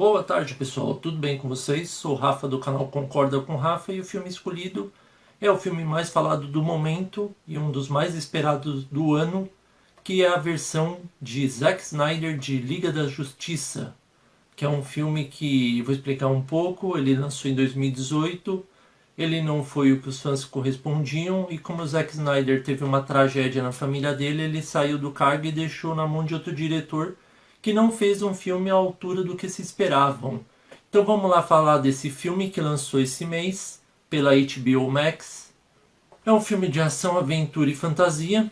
Boa tarde, pessoal. Tudo bem com vocês? Sou o Rafa do canal Concorda com Rafa e o filme escolhido é o filme mais falado do momento e um dos mais esperados do ano, que é a versão de Zack Snyder de Liga da Justiça, que é um filme que vou explicar um pouco. Ele lançou em 2018. Ele não foi o que os fãs correspondiam e como o Zack Snyder teve uma tragédia na família dele, ele saiu do cargo e deixou na mão de outro diretor que não fez um filme à altura do que se esperavam. Então vamos lá falar desse filme que lançou esse mês pela HBO Max. É um filme de ação, aventura e fantasia,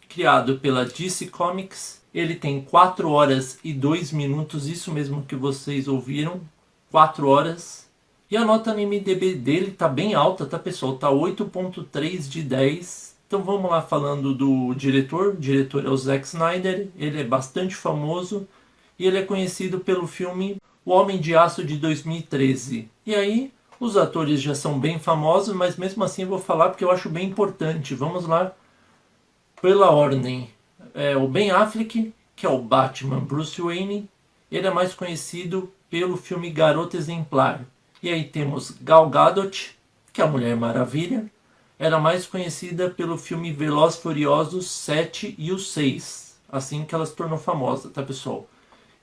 criado pela DC Comics. Ele tem 4 horas e 2 minutos, isso mesmo que vocês ouviram, 4 horas. E a nota no IMDb dele tá bem alta, tá pessoal? Tá 8.3 de 10. Então vamos lá falando do diretor. O diretor é o Zack Snyder, ele é bastante famoso e ele é conhecido pelo filme O Homem de Aço de 2013. E aí, os atores já são bem famosos, mas mesmo assim eu vou falar porque eu acho bem importante. Vamos lá pela ordem. O Ben Affleck, que é o Batman Bruce Wayne, ele é mais conhecido pelo filme Garota Exemplar. E aí temos Gal Gadot, que é a Mulher Maravilha. Era mais conhecida pelo filme Velozes e Furiosos 7 e o 6. Assim que ela se tornou famosa, tá pessoal?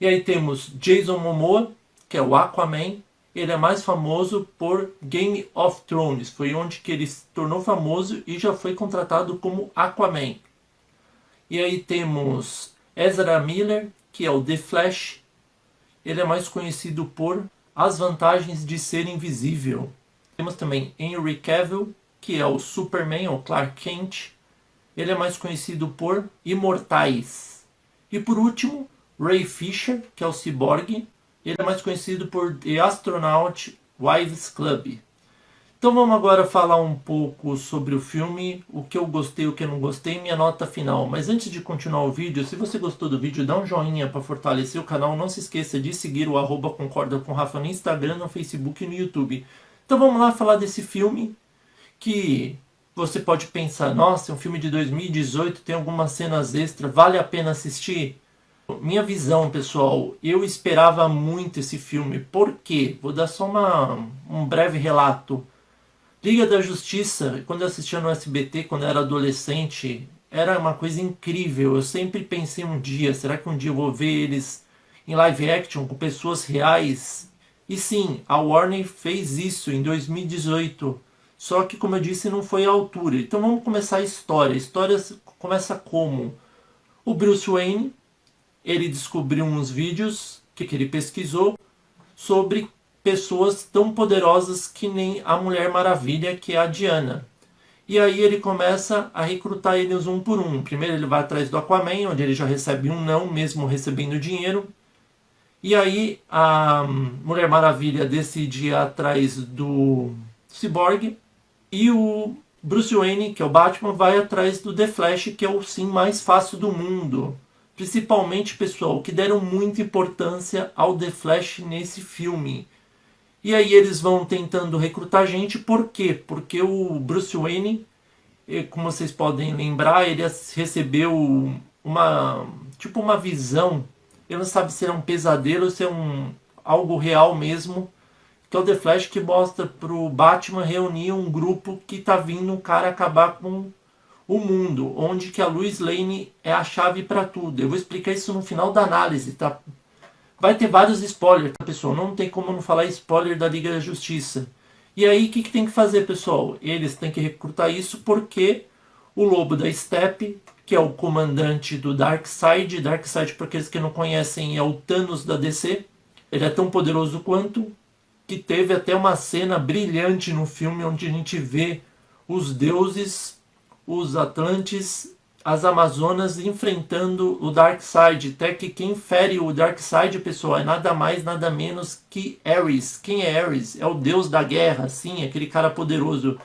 E aí temos Jason Momoa, que é o Aquaman. Ele é mais famoso por Game of Thrones. Foi onde que ele se tornou famoso e já foi contratado como Aquaman. E aí temos Ezra Miller, que é o The Flash. Ele é mais conhecido por As Vantagens de Ser Invisível. Temos também Henry Cavill, que é o Superman, ou Clark Kent. Ele é mais conhecido por Imortais. E por último, Ray Fisher, que é o Cyborg. Ele é mais conhecido por The Astronaut Wives Club. Então vamos agora falar um pouco sobre o filme, o que eu gostei, o que eu não gostei e minha nota final. Mas antes de continuar o vídeo, se você gostou do vídeo, dá um joinha para fortalecer o canal. Não se esqueça de seguir o @concorda com Rafa no Instagram, no Facebook e no YouTube. Então vamos lá falar desse filme que você pode pensar, nossa, é um filme de 2018, tem algumas cenas extras, vale a pena assistir? Minha visão, pessoal, eu esperava muito esse filme. Por quê? Vou dar só um breve relato. Liga da Justiça, quando eu assistia no SBT, quando eu era adolescente, era uma coisa incrível. Eu sempre pensei um dia, será que um dia eu vou ver eles em live action, com pessoas reais? E sim, a Warner fez isso em 2018. Só que, como eu disse, não foi à altura. Então vamos começar a história. A história começa como? O Bruce Wayne, ele descobriu uns vídeos que ele pesquisou sobre pessoas tão poderosas que nem a Mulher Maravilha, que é a Diana. E aí ele começa a recrutar eles um por um. Primeiro ele vai atrás do Aquaman, onde ele já recebe um não, mesmo recebendo dinheiro. E aí a Mulher Maravilha decide ir atrás do Cyborg. E o Bruce Wayne, que é o Batman, vai atrás do The Flash, que é o sim mais fácil do mundo. Principalmente, pessoal, que deram muita importância ao The Flash nesse filme. E aí eles vão tentando recrutar gente. Por quê? Porque o Bruce Wayne, como vocês podem lembrar, ele recebeu uma visão. Ele não sabe se é um pesadelo ou se é algo real mesmo. Que é o The Flash, que mostra pro Batman reunir um grupo que tá vindo um cara acabar com o mundo, onde que a Lois Lane é a chave para tudo. Eu vou explicar isso no final da análise, tá? Vai ter vários spoilers, tá, pessoal? Não tem como não falar spoiler da Liga da Justiça. E aí, o que tem que fazer, pessoal? Eles têm que recrutar isso porque o Lobo da Steppe, que é o comandante do Darkseid, Darkseid, para aqueles que não conhecem, é o Thanos da DC. Ele é tão poderoso quanto, que teve até uma cena brilhante no filme, onde a gente vê os deuses, os Atlantes, as Amazonas enfrentando o Darkseid. Até que quem fere o Darkseid, pessoal, é nada mais, nada menos que Ares. Quem é Ares? É o deus da guerra, sim, aquele cara poderoso.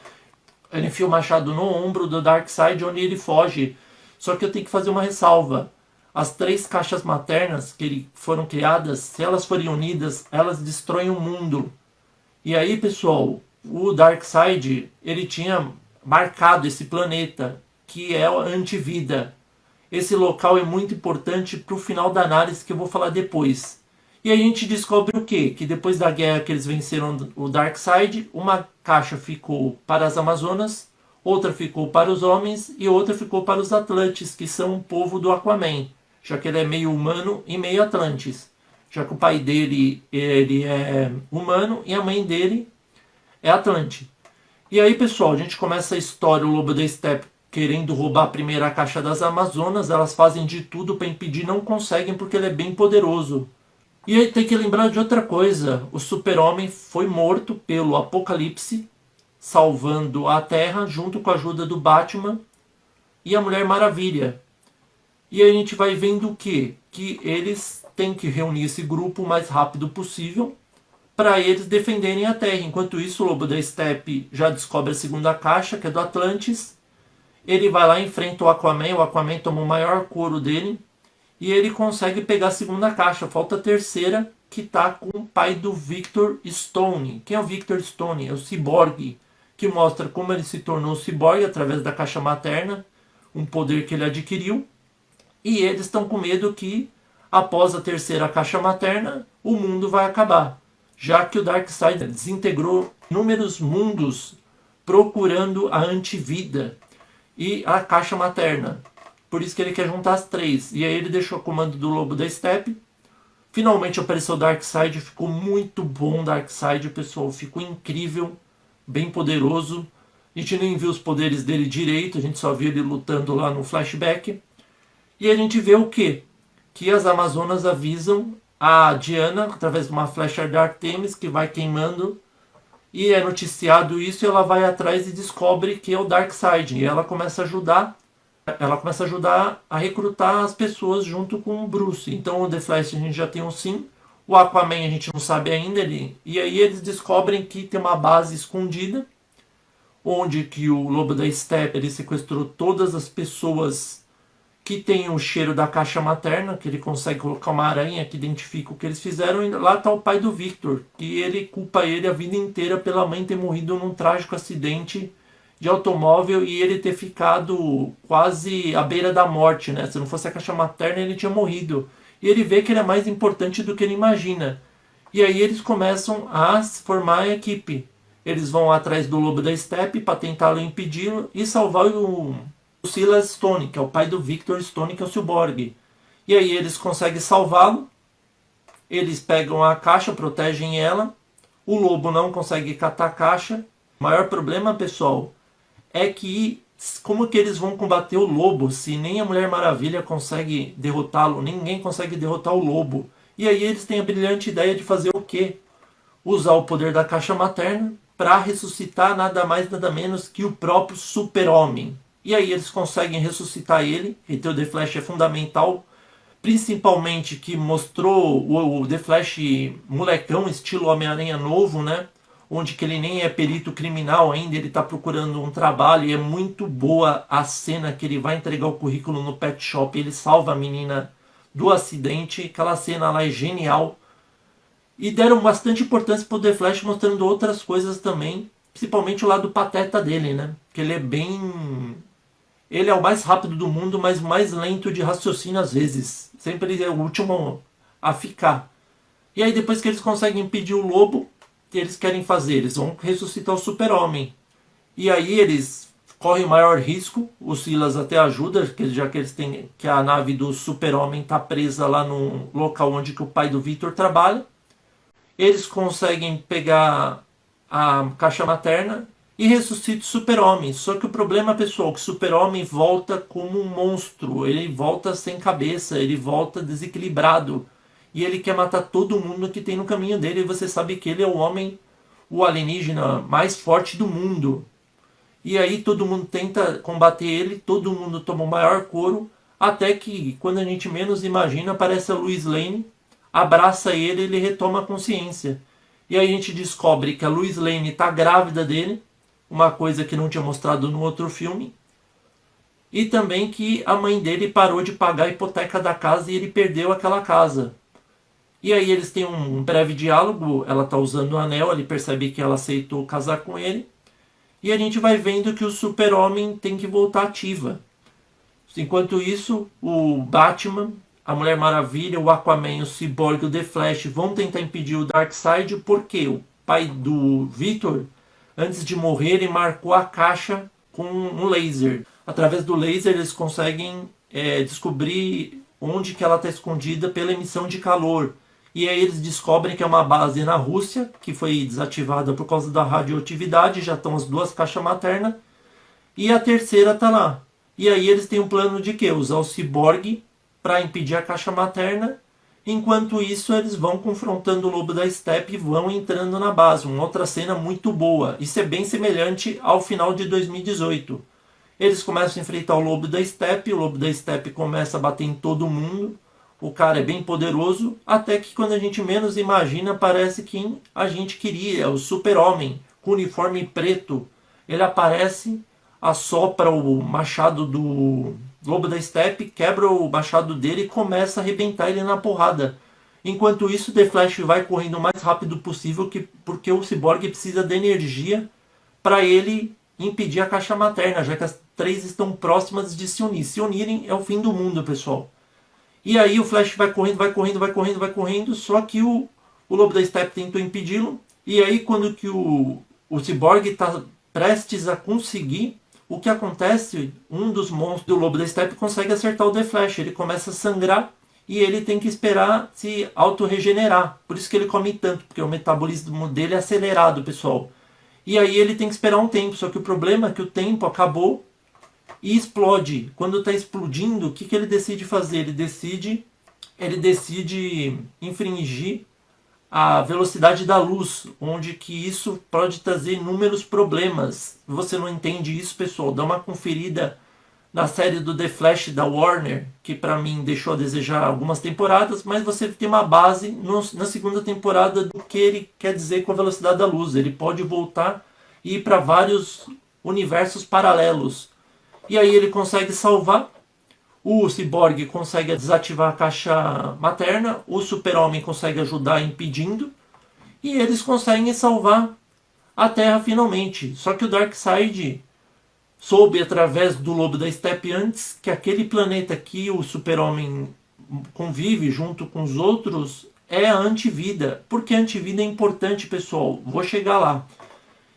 Ele enfia o machado no ombro do Darkseid, onde ele foge. Só que eu tenho que fazer uma ressalva. As 3 caixas maternas que foram criadas, se elas forem unidas, elas destroem o mundo. E aí, pessoal, o Darkseid, ele tinha marcado esse planeta, que é a antivida. Esse local é muito importante para o final da análise que eu vou falar depois. E a gente descobre o quê? Que depois da guerra que eles venceram o Darkseid, uma caixa ficou para as Amazonas, outra ficou para os homens e outra ficou para os Atlantes, que são o povo do Aquaman, já que ele é meio humano e meio Atlantes. Já que o pai dele ele é humano e a mãe dele é Atlante. E aí, pessoal, a gente começa a história, o Lobo da Steppe querendo roubar a primeira caixa das Amazonas, elas fazem de tudo para impedir, não conseguem porque ele é bem poderoso. E aí tem que lembrar de outra coisa, o Super-Homem foi morto pelo Apocalipse, salvando a Terra junto com a ajuda do Batman e a Mulher Maravilha. E aí a gente vai vendo o quê? Que eles têm que reunir esse grupo o mais rápido possível para eles defenderem a Terra. Enquanto isso, o Lobo da Steppe já descobre a segunda caixa, que é do Atlantis. Ele vai lá e enfrenta o Aquaman toma o maior couro dele e ele consegue pegar a segunda caixa. Falta a terceira, que está com o pai do Victor Stone. Quem é o Victor Stone? É o ciborgue, que mostra como ele se tornou ciborgue através da caixa materna, um poder que ele adquiriu. E eles estão com medo que, após a terceira caixa materna, o mundo vai acabar, já que o Darkseid desintegrou inúmeros mundos procurando a antivida e a caixa materna. Por isso que ele quer juntar as três. E aí ele deixou o comando do Lobo da Steppe. Finalmente apareceu o Darkseid. Ficou muito bom o Darkseid, pessoal. Ficou incrível. Bem poderoso. A gente nem viu os poderes dele direito. A gente só viu ele lutando lá no flashback. E a gente vê o quê? Que as Amazonas avisam a Diana, através de uma flecha da Artemis, que vai queimando. E é noticiado isso e ela vai atrás e descobre que é o Darkseid. E ela começa a ajudar a recrutar as pessoas junto com o Bruce. Então o The Flash a gente já tem um sim, o Aquaman a gente não sabe ainda, e aí eles descobrem que tem uma base escondida, onde que o Lobo da Steppe ele sequestrou todas as pessoas que têm o cheiro da caixa materna, que ele consegue colocar uma aranha que identifica o que eles fizeram, e lá está o pai do Victor, que ele culpa ele a vida inteira pela mãe ter morrido num trágico acidente de automóvel e ele ter ficado quase à beira da morte, né? Se não fosse a caixa materna, ele tinha morrido. E ele vê que ele é mais importante do que ele imagina. E aí eles começam a formar a equipe. Eles vão atrás do Lobo da Steppe para tentá-lo impedi-lo e salvar o Silas Stone, que é o pai do Victor Stone, que é o Cyborg. E aí eles conseguem salvá-lo. Eles pegam a caixa, protegem ela. O Lobo não consegue catar a caixa. O maior problema, pessoal, é que como que eles vão combater o Lobo se nem a Mulher Maravilha consegue derrotá-lo, ninguém consegue derrotar o Lobo. E aí eles têm a brilhante ideia de fazer o quê? Usar o poder da caixa materna para ressuscitar nada mais nada menos que o próprio Super-Homem. E aí eles conseguem ressuscitar ele, e o The Flash é fundamental, principalmente que mostrou o The Flash molecão, estilo Homem-Aranha novo, né? Onde que ele nem é perito criminal ainda, ele está procurando um trabalho e é muito boa a cena que ele vai entregar o currículo no pet shop, ele salva a menina do acidente, aquela cena lá é genial. E deram bastante importância para o The Flash mostrando outras coisas também, principalmente o lado pateta dele, né? Que ele é bem... Ele é o mais rápido do mundo, mas o mais lento de raciocínio às vezes. Sempre ele é o último a ficar. E aí depois que eles conseguem impedir o Lobo, que eles querem fazer? Eles vão ressuscitar o Super-Homem. E aí eles correm o maior risco. O Silas até ajuda, já que eles têm que a nave do Super-Homem está presa lá no local onde que o pai do Victor trabalha. Eles conseguem pegar a caixa materna e ressuscitam o Super-Homem. Só que o problema, pessoal, é que o Super-Homem volta como um monstro. Ele volta sem cabeça, ele volta desequilibrado. E ele quer matar todo mundo que tem no caminho dele. E você sabe que ele é o homem, o alienígena mais forte do mundo. E aí todo mundo tenta combater ele, todo mundo toma o maior couro, até que, quando a gente menos imagina, aparece a Lois Lane, abraça ele e ele retoma a consciência. E aí a gente descobre que a Lois Lane está grávida dele, uma coisa que não tinha mostrado no outro filme. E também que a mãe dele parou de pagar a hipoteca da casa e ele perdeu aquela casa. E aí eles têm um breve diálogo, ela está usando o anel, ele percebe que ela aceitou casar com ele. E a gente vai vendo que o Super-Homem tem que voltar ativa. Enquanto isso, o Batman, a Mulher Maravilha, o Aquaman, o Cyborg e o The Flash vão tentar impedir o Darkseid, porque o pai do Victor, antes de morrer, ele marcou a caixa com um laser. Através do laser eles conseguem descobrir onde que ela está escondida pela emissão de calor. E aí eles descobrem que é uma base na Rússia, que foi desativada por causa da radioatividade, já estão as 2 caixas maternas, e a terceira está lá. E aí eles têm um plano de quê? Usar o Cyborg para impedir a caixa materna. Enquanto isso, eles vão confrontando o Lobo da Steppe e vão entrando na base. Uma outra cena muito boa. Isso é bem semelhante ao final de 2018. Eles começam a enfrentar o Lobo da Steppe começa a bater em todo mundo. O cara é bem poderoso, até que quando a gente menos imagina, aparece quem a gente queria, o Super-Homem, com uniforme preto. Ele aparece, assopra o machado do Lobo da Steppe, quebra o machado dele e começa a arrebentar ele na porrada. Enquanto isso, The Flash vai correndo o mais rápido possível, porque o Cyborg precisa de energia para ele impedir a caixa materna, já que as 3 estão próximas de se unir. Se unirem é o fim do mundo, pessoal. E aí o Flash vai correndo, só que o Lobo da Steppe tentou impedi-lo. E aí quando que o Cyborg está prestes a conseguir, o que acontece? Um dos monstros do Lobo da Steppe consegue acertar o The Flash. Ele começa a sangrar e ele tem que esperar se auto-regenerar. Por isso que ele come tanto, porque o metabolismo dele é acelerado, pessoal. E aí ele tem que esperar um tempo, só que o problema é que o tempo acabou e explode. Quando está explodindo, o que ele decide fazer? Ele decide infringir a velocidade da luz, onde que isso pode trazer inúmeros problemas. Você não entende isso, pessoal? Dá uma conferida na série do The Flash da Warner, que para mim deixou a desejar algumas temporadas, mas você tem uma base na segunda temporada do que ele quer dizer com a velocidade da luz. Ele pode voltar e ir para vários universos paralelos. E aí ele consegue salvar, o Cyborg consegue desativar a caixa materna, o Super-Homem consegue ajudar impedindo, e eles conseguem salvar a Terra finalmente. Só que o Darkseid soube através do Lobo da Steppe antes que aquele planeta que o Super-Homem convive junto com os outros é a antivida. Porque a antivida é importante, pessoal. Vou chegar lá.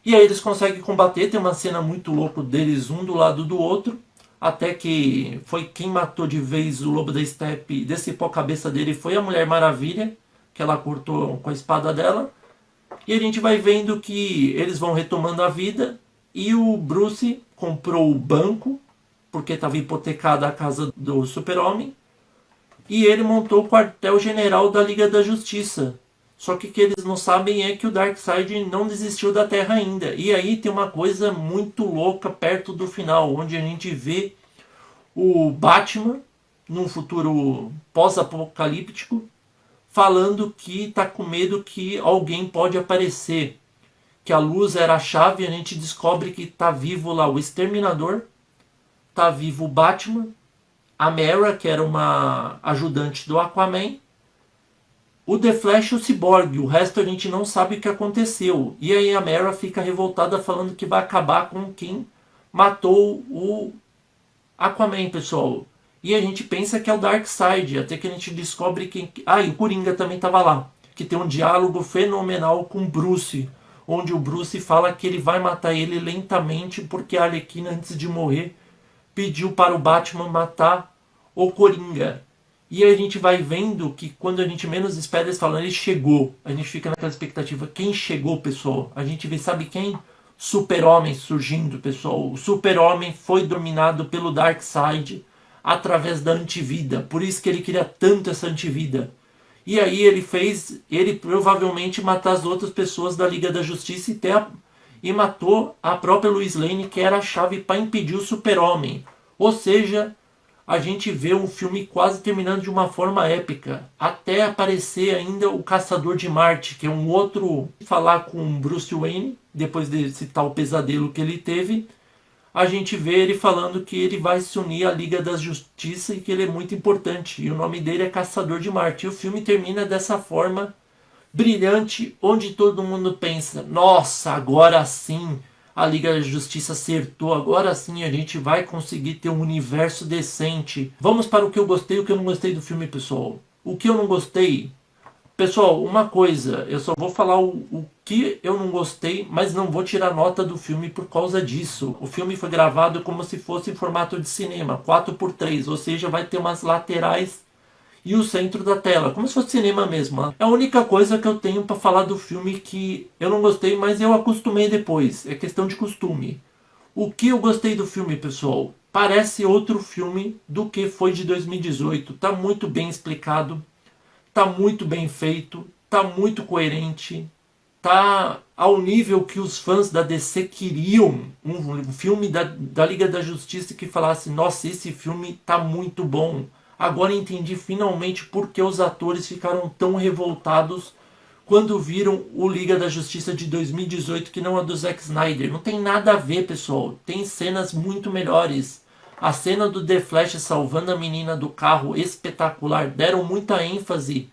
E aí eles conseguem combater, tem uma cena muito louca deles um do lado do outro, até que foi quem matou de vez o Lobo da Steppe, decepou a cabeça dele, foi a Mulher Maravilha, que ela cortou com a espada dela. E a gente vai vendo que eles vão retomando a vida, e o Bruce comprou o banco, porque estava hipotecada a casa do Super-Homem, e ele montou o quartel-general da Liga da Justiça. Só que o que eles não sabem é que o Darkseid não desistiu da Terra ainda. E aí tem uma coisa muito louca perto do final, onde a gente vê o Batman, num futuro pós-apocalíptico, falando que está com medo que alguém pode aparecer. Que a luz era a chave, e a gente descobre que está vivo lá o Exterminador, está vivo o Batman, a Mera, que era uma ajudante do Aquaman, o The Flash e o Cyborg. O resto a gente não sabe o que aconteceu. E aí a Mera fica revoltada falando que vai acabar com quem matou o Aquaman, pessoal. E a gente pensa que é o Darkseid, até que a gente descobre quem... e o Coringa também estava lá. Que tem um diálogo fenomenal com o Bruce, onde o Bruce fala que ele vai matar ele lentamente porque a Arlequina, antes de morrer, pediu para o Batman matar o Coringa. E a gente vai vendo que quando a gente menos espera, eles falam, ele chegou. A gente fica naquela expectativa. Quem chegou, pessoal? A gente vê, sabe quem? Super-Homem surgindo, pessoal. O Super-Homem foi dominado pelo Darkseid através da antivida. Por isso que ele queria tanto essa antivida. E aí ele provavelmente matar as outras pessoas da Liga da Justiça e matou a própria Lois Lane, que era a chave para impedir o Super-Homem. Ou seja, a gente vê um filme quase terminando de uma forma épica, até aparecer ainda o Caçador de Marte, que é um outro... Falar com Bruce Wayne, depois de citar o pesadelo que ele teve, a gente vê ele falando que ele vai se unir à Liga da Justiça e que ele é muito importante. E o nome dele é Caçador de Marte. E o filme termina dessa forma brilhante, onde todo mundo pensa, nossa, agora sim A Liga da Justiça acertou, agora sim a gente vai conseguir ter um universo decente. Vamos para o que eu gostei e o que eu não gostei do filme, pessoal. O que eu não gostei... Pessoal, uma coisa, eu só vou falar o que eu não gostei, mas não vou tirar nota do filme por causa disso. O filme foi gravado como se fosse em formato de cinema, 4:3, ou seja, vai ter umas laterais e o centro da tela, como se fosse cinema mesmo. É a única coisa que eu tenho para falar do filme que eu não gostei, mas eu acostumei depois. É questão de costume. O que eu gostei do filme, pessoal? Parece outro filme do que foi de 2018. Tá muito bem explicado, tá muito bem feito, tá muito coerente, tá ao nível que os fãs da DC queriam. Um filme da Liga da Justiça que falasse: nossa, esse filme tá muito bom. Agora entendi finalmente por que os atores ficaram tão revoltados quando viram o Liga da Justiça de 2018, que não é do Zack Snyder. Não tem nada a ver, pessoal. Tem cenas muito melhores. A cena do The Flash salvando a menina do carro, espetacular. Deram muita ênfase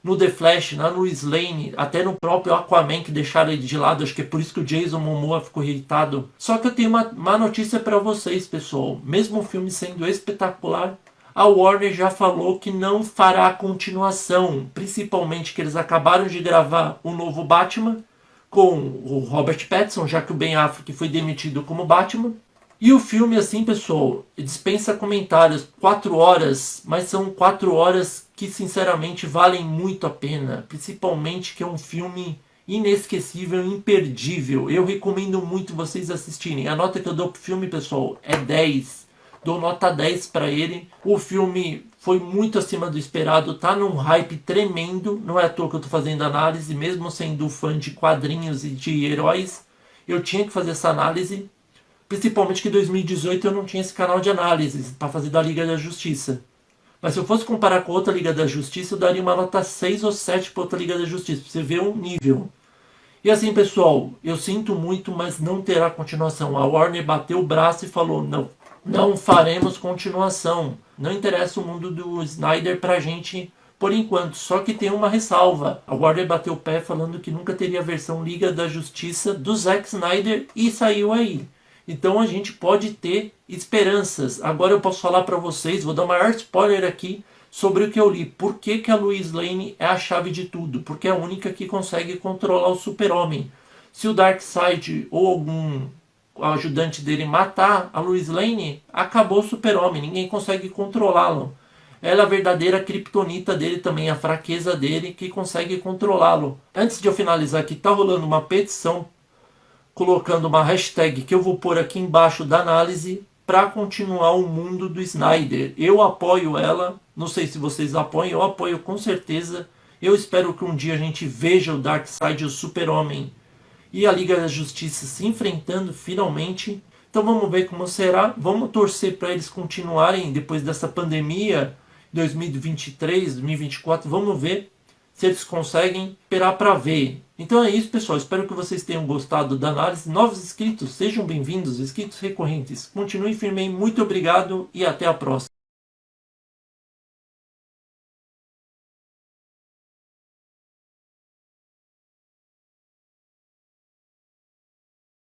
no The Flash, na Lois Lane, até no próprio Aquaman, que deixaram ele de lado. Acho que é por isso que o Jason Momoa ficou irritado. Só que eu tenho uma má notícia para vocês, pessoal. Mesmo o filme sendo espetacular, a Warner já falou que não fará continuação. Principalmente que eles acabaram de gravar um novo Batman com o Robert Pattinson, já que o Ben Affleck foi demitido como Batman. E o filme, assim, pessoal, dispensa comentários. 4 horas, mas são 4 horas que, sinceramente, valem muito a pena. Principalmente que é um filme inesquecível, imperdível. Eu recomendo muito vocês assistirem. A nota que eu dou pro filme, pessoal, é 10. Dou nota 10 para ele. O filme foi muito acima do esperado, tá num hype tremendo. Não é à toa que eu tô fazendo análise, mesmo sendo fã de quadrinhos e de heróis. Eu tinha que fazer essa análise. Principalmente que em 2018 eu não tinha esse canal de análise para fazer da Liga da Justiça. Mas se eu fosse comparar com outra Liga da Justiça, eu daria uma nota 6 ou 7 para outra Liga da Justiça, para você ver o nível. E assim, pessoal, eu sinto muito, mas não terá continuação. A Warner bateu o braço e falou: não, não faremos continuação. Não interessa o mundo do Snyder pra gente por enquanto. Só que tem uma ressalva. A Warner bateu o pé falando que nunca teria a versão Liga da Justiça do Zack Snyder e saiu aí. Então a gente pode ter esperanças. Agora eu posso falar para vocês, vou dar o maior spoiler aqui sobre o que eu li. Por que a Lois Lane é a chave de tudo? Porque é a única que consegue controlar o Super-Homem. Se o Darkseid ou algum ajudante dele matar a Lois Lane, acabou o Super-Homem. Ninguém consegue controlá-lo. Ela é a verdadeira criptonita dele também, a fraqueza dele que consegue controlá-lo. Antes de eu finalizar aqui, tá rolando uma petição colocando uma hashtag que eu vou pôr aqui embaixo da análise para continuar o mundo do Snyder. Eu apoio ela, não sei se vocês apoiam, eu apoio com certeza. Eu espero que um dia a gente veja o Darkseid e o Super-Homem e a Liga da Justiça se enfrentando finalmente. Então vamos ver como será. Vamos torcer para eles continuarem depois dessa pandemia 2023, 2024. Vamos ver se eles conseguem, esperar para ver. Então é isso, pessoal. Espero que vocês tenham gostado da análise. Novos inscritos, sejam bem-vindos. Inscritos recorrentes, continuem firme. Muito obrigado e até a próxima.